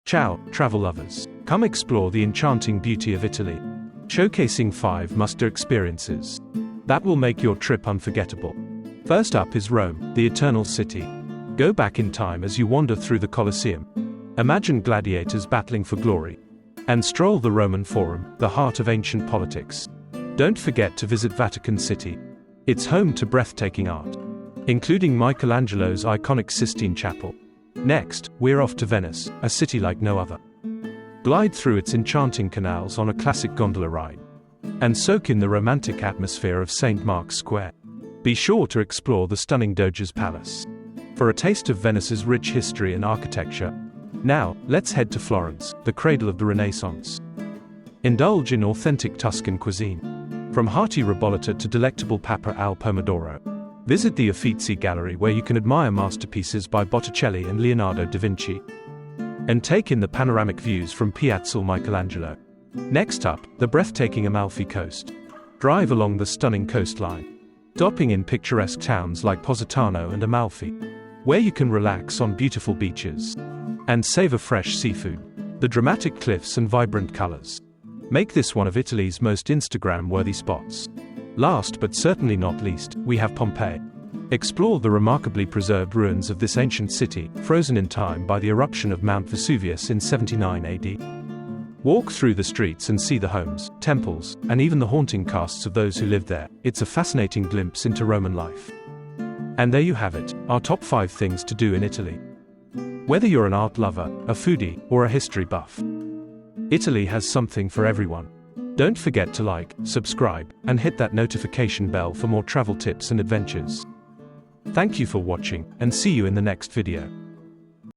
Ciao, travel lovers. Come explore the enchanting beauty of Italy, showcasing 5 must-do experiences that will make your trip unforgettable. First up is Rome, the eternal city. Go back in time as you wander through the Colosseum. Imagine gladiators battling for glory. And stroll the Roman Forum, the heart of ancient politics. Don't forget to visit Vatican City. It's home to breathtaking art, including Michelangelo's iconic Sistine Chapel. Next, we're off to Venice, a city like no other. Glide through its enchanting canals on a classic gondola ride, and soak in the romantic atmosphere of St. Mark's Square. Be sure to explore the stunning Doge's Palace for a taste of Venice's rich history and architecture. Now, let's head to Florence, the cradle of the Renaissance. Indulge in authentic Tuscan cuisine, from hearty ribollita to delectable papa al pomodoro. Visit the Uffizi Gallery, where you can admire masterpieces by Botticelli and Leonardo da Vinci, and take in the panoramic views from Piazzale Michelangelo. Next up, the breathtaking Amalfi Coast. Drive along the stunning coastline, stopping in picturesque towns like Positano and Amalfi, where you can relax on beautiful beaches and savor fresh seafood. The dramatic cliffs and vibrant colors make this one of Italy's most Instagram-worthy spots. Last but certainly not least, we have Pompeii. Explore the remarkably preserved ruins of this ancient city, frozen in time by the eruption of Mount Vesuvius in 79 AD. Walk through the streets and see the homes, temples, and even the haunting casts of those who lived there. It's a fascinating glimpse into Roman life. And there you have it, our top 5 things to do in Italy. Whether you're an art lover, a foodie, or a history buff, Italy has something for everyone. Don't forget to like, subscribe, and hit that notification bell for more travel tips and adventures. Thank you for watching, and see you in the next video.